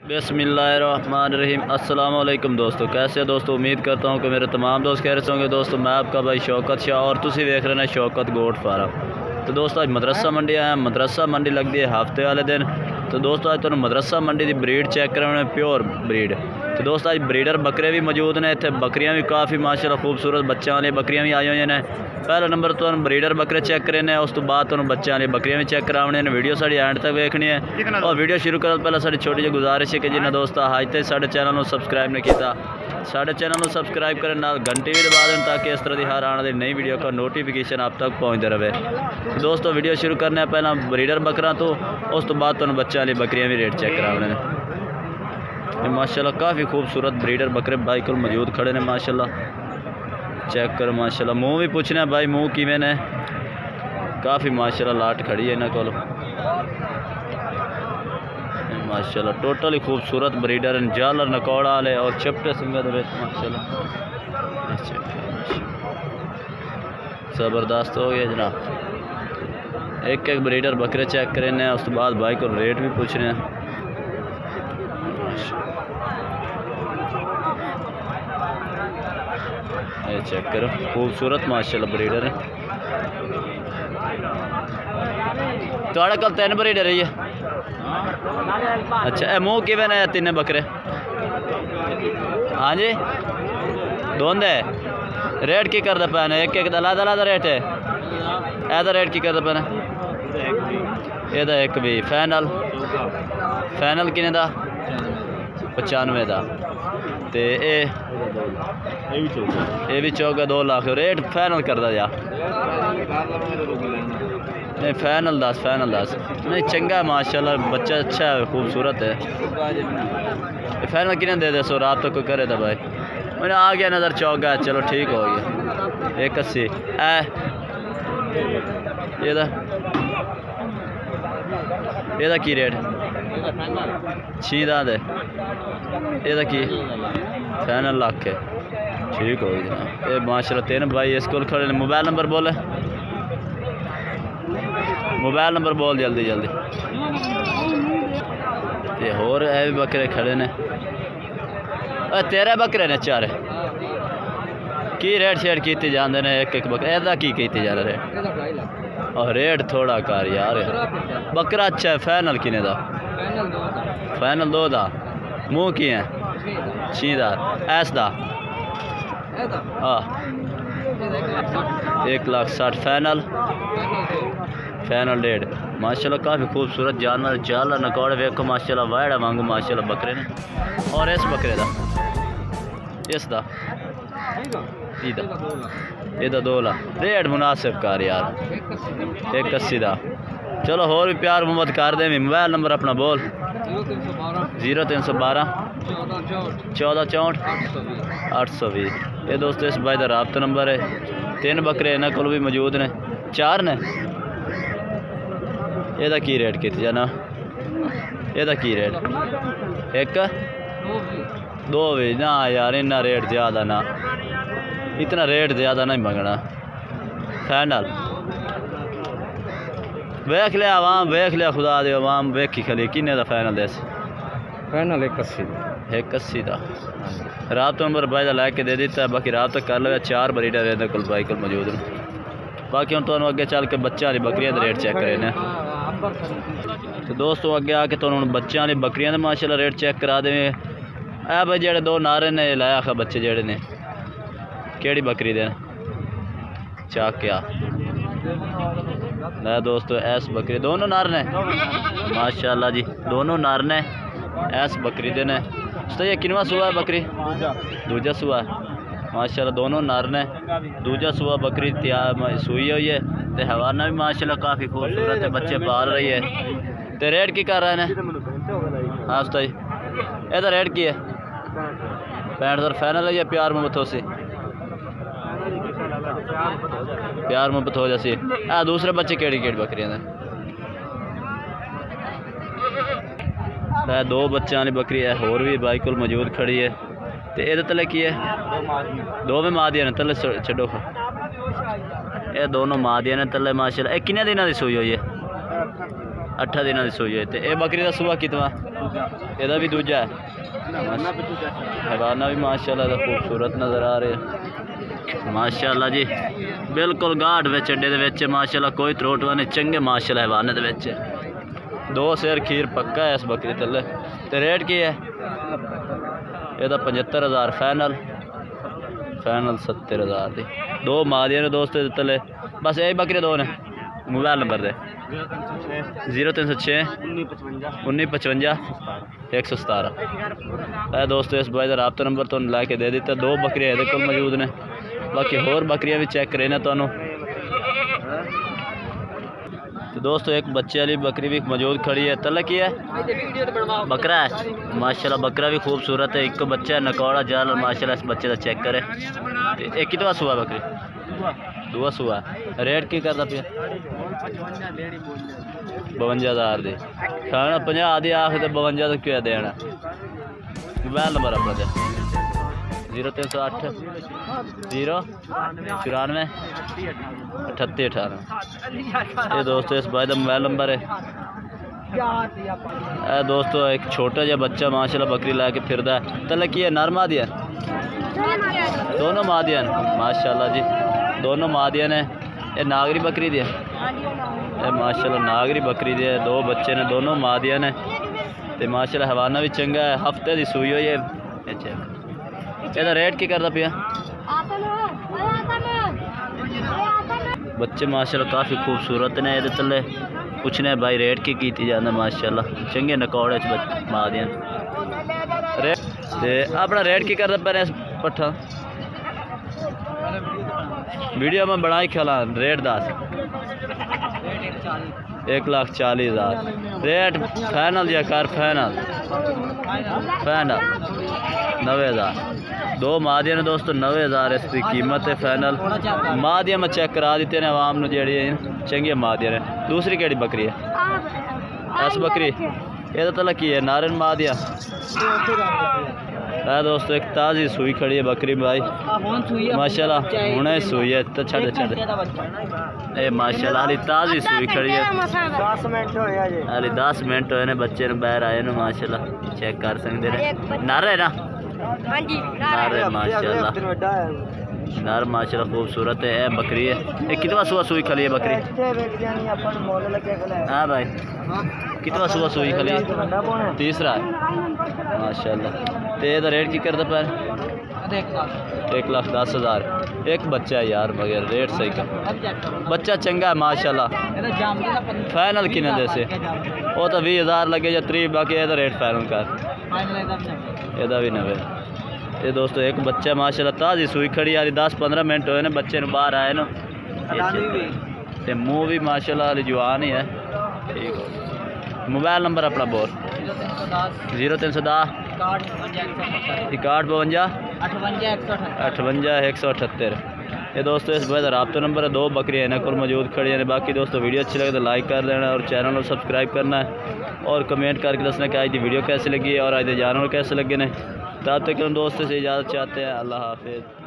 बिस्मिल्लाहिर्रहमानिर्रहीम। अस्सलाम वालेकुम दोस्तों, कैसे हो दोस्तों। उम्मीद करता हूँ कि मेरे तमाम दोस्त कह रहे होंगे। दोस्तों मैं आपका भाई शौकत शाह और तुसी देख रहे हैं शौकत गोट फार्म। तो दोस्तों आज मदरसा मंडी आया। मदरसा मंडी लगती है हफ्ते वाले दिन। तो दोस्तों आज तुहानू मदरसा मंडी की ब्रीड चेक कराने, प्योर ब्रीड। तो दोस्तों आज ब्रीडर बकरे भी मौजूद ने इतने, बकरियाँ भी काफ़ी माशाल्लाह खूबसूरत बच्चों वाली बकरियाँ भी आई हुई ने। पहला नंबर तो ब्रीडर बकरे चेक करने, उस तो बाद तुहानू बच्चों वाली बकरियाँ भी चेक कराने ने। वीडियो साड़ी एंड तक देखनी है। और वीडियो शुरू करने पहले साड़ी छोटी जी गुजारिश है कि जिन्हें दोस्त अज तक साढ़े चैनल को सबसक्राइब नहीं किया, साढ़े चैनल को सबसक्राइब करें, नाल घंटी भी दबा दें ताकि इस तरह की हर आने वाली नई वीडियो का नोटिफिकेशन आप तक पहुँचते रहे। दोस्तों वीडियो शुरू करने पहला ब्रीडर बकरा तो उस तो बाद तुहानू बच्चों वाली बकरियाँ भी रेट चेक कराने ने। माशाल्लाह काफ़ी खूबसूरत ब्रीडर बकरे भाई को मौजूद खड़े ने। माशाल्लाह चेक करो, माशाल्लाह मुँह भी पूछना भाई मुँह किवें ने। काफ़ी माशाल्लाह लाट खड़ी है इन्हों को। माशाल्लाह टोटली खूबसूरत ब्रीडर हैं, जालर नकौड़ा वाले और चपटे सिंगे माशाल्लाह ज़बरदस्त हो गया जनाब। एक एक ब्रीडर बकरे चेक करें, उस बाद भाई को रेट भी पूछ रहे हैं। ये चेक करो खूबसूरत माशाल्लाह ब्रीडर है। थोड़े कल 3 ब्रीडर है ये। अच्छा ए मुँह किवें ने 3 बकरे। हाँ जी दोंदे रेट की करते पे ने, एक एक अलग अलग रेट है। एदा रेट की करते पे ने, एदा एक भी फाइनल फाइनल किने दा 95 का। तो ये भी चौका 2 लाख रेट फाइनल करता जा। नहीं फाइनल 10 नहीं चंगा माशाल्लाह बच्चा अच्छा है, खूबसूरत है। फाइनल किने दे सो रात तक कोई करे था भाई। मैंने आ गया नज़र चौका, चलो ठीक हो गया। 81 ये की रेट 6 दाद है। ये की फाइनल लाख है, ठीक हो गया जनाब। ये माशाल्लाह 3 भाई इसको खड़े ने। मोबाइल नंबर बोले, मोबाइल नंबर बोल जल्दी जल्दी। ये होर है भी बकरे खड़े ने। तेरे बकरे ने 4 की रेट शेट की जाते हैं। एक एक बकरा एदा की जा रहा रेट। और रेट थोड़ा कर यार, बकरा अच्छा है। फाइनल किने दा फाइनल 2 दा। मुँह की है 6 दा। ऐस दा हाँ 1,60,000 फाइनल फाइनल रेट। माशाल्लाह काफ़ी खूबसूरत जानवर, जाला नकौड़े वेखो माशाल्लाह वाड़ा वांगू माशाल्लाह बकरे ने। और इस बकरे दा इस दा इदा 2 लाख रेट मुनासिब कर यार। 81 दा। चलो होर भी प्यार मोहब्बत कर दे। मोबाइल नंबर अपना बोल। 0312 1464 820। ये दोस्तों इस भाई का राब्ता नंबर है। 3 बकरे इन्हों को भी मौजूद ने, 4 ने। यदा की रेट की जाना, यदा की रेट 1 2 भी ना यार, इन्ना रेट ज़्यादा ना, इतना रेट ज़्यादा नहीं मंगना। फाइनल वेख लिया आवाम, वेख लिया खुदा दे आवाम वेखी खली किन्ने दा फाइनल दस। फाइनल 81 का रात नंबर भाई का लैके दे दिता है। बाकी रात तक कर लो। 4 ब्रीडर इहदे कोल भाई को मौजूद ने। बाकी हम तुहानू अगे चल के बच्चों वाली बकरियां दे रेट चेक करे ने। तो दोस्तों अगे आके तुहानू बच्चों वाली बकरियां दे माशाल्लाह रेट चेक करा देवे। ए भाई जेडे 2 नारे ने लाया खा बच्चे जेडे ने, केड़ी बकरी दे चाक्या ना दोस्तों। ऐस बकरी दोनों नार ने माशाल्लाह जी, दोनों नार ने ऐस बकरी दे ने। तो ये किनवा सुआ है बकरी? दूजा सुआ है माशाल्लाह। दोनों नार ने, दूजा सुआ बकरी तैयार सुई हुई है। तो हवाना भी माशाल्लाह काफ़ी खूबसूरत है, बच्चे पाल रही है। तो रेट की कर रहे हैं? हाँ उस्ताद जी यदा रेट की है 65,000 फाइनल है या प्यार मोहब्बत हो सी? प्यार मोहब्बत हो जैसी। दूसरे बच्चे केड़ी केड़ी बकरियां ने? 2 बच्चों वाली बकरी है। होर भी भाई को मौजूद खड़ी है। तो ये तले की है 2 में माँ दिया ने तले छो। ये दोनों माँ दिया ने तले माशाल्लाह। किन्ने दिन की सूई हुई है? 8 दिन की सूई है। तो ये बकरी का सूआ कितना? ਇਹਦਾ ਵੀ ਦੂਜਾ ਹੈ ਹਵਾਨਾ ਵੀ ਮਾਸ਼ਾਅੱਲਾ ਦਾ खूबसूरत नज़र आ रहा है माशाअल्लाह जी बिल्कुल गाढ़ विच अड्डे दे विच माशाअल्लाह कोई त्रोटवा नहीं चंगे माशाअल्लाह हवाने दे विच 2 सेर खीर पक्का है इस बकरी थल्ले ते रेट की है ਇਹਦਾ 75000 फाइनल 70000 दी 2 मादियां ने दोस्त दे थल्ले बस यही बकरे 2 ने मोबाइल नंबर दे 0306 1955 117 है दोस्तों इस भाई का रबता नंबर तो लैके दे दिता 2 बकरियां ये को मौजूद ने बाकी होर बकरियां भी चेक करे ना तो दोस्तों एक बच्चे वाली बकरी भी मौजूद खड़ी है तला की है बकरा है माशाल्लाह बकरा भी खूबसूरत है एक बच्चा है नकौड़ा जाल माशाल्लाह इस बच्चे का चेक करे एक कितना सुआ बकरी 2 सुआ रेट की करता पिया 52000 दी खाना 50 दी आख तो 52 तो क्या देना मोबाइल नंबर अपना दे 0308 094 3818 ये दोस्तों इस भाई का मोबाइल नंबर है दोस्तों एक छोटा जहा बच्चा माशाल्लाह बकरी ला के फिरदा है तले की है नर मादिया दोनों मादिया माशाल्लाह जी दोनों मादिया ने ये नागरी बकरी दी है माशाल्लाह नागरी बकरी दी है 2 बच्चे ने दोनों मादिया ने ते माशाल्लाह हवाना भी चंगा है हफ्ते की सूई हुई है ਇਹਦਾ रेट की करता पिया बच्चे माशाल्लाह काफ़ी खूबसूरत ने ये थले पूछने भाई रेट की जाता माशाल्लाह चंगे नकौड़े माँ दियां रेट ते अपना रेट की करता पे पट्ठा वीडियो में बनाई खेला रेट 10 1,40,000 रेट फाइनल या कार फाइनल 90,000 2 मादियां ने दोस्तों 90,000 इसकी कीमत है फाइनल मादियां मैं चेक करा दी ने आवाम ने जी चंगी मादियां ने दूसरी केड़ी बकरी है ऐस बकरी ये तला की है नारन मादिया है दोस्तों एक ताज़ी सूई खड़ी है बकरी भाई माशाल्लाह हुणे सूई है तो छड़ ए माशाल्लाह हाली ताज़ी सूई खड़ी है 10 मिनट होए ने बच्चे ने बाहर आए ने माशाल्लाह चेक कर सकते हैं नर है ना नर है माशाल्लाह नर माशाल्लाह खूबसूरत है बकरी है ये कितना सुबह सूई खली है बकरी हाँ भाई कितना सुबह सूई खली है तीसरा है माशाल्लाह तो ये रेट की करता पर 1,10,000 एक बच्चा है यार मगर रेट सही का बच्चा चंगा है माशाल्लाह फाइनल किने जैसे वो तो 20,000 लगे या 30 बाकी ये रेट फाइनल कर ਇਹਦਾ भी 90 ये दोस्तों एक बच्चा माशाल्लाह ताज़ी सूई खड़ी यार 10-15 मिनट हुए ने बच्चे ने बाहर आए ना ते मुँह भी माशाल्लाह जवान ही है ठीक मोबाइल नंबर अपना बोल 0310 6152 58 178 ये दोस्तों इस भाई का रबता नंबर है 2 बकरियां इन्हें को मौजूद खड़ी हैं बाकी दोस्तों वीडियो अच्छी लगे तो लाइक कर देना और चैनल को सब्सक्राइब करना है और कमेंट करके दसना कि आज की वीडियो कैसी लगी है और आज के जानवर कैसे लगे ने तब तक दोस्तों से इजाज़त चाहते हैं अल्लाह हाफिज़।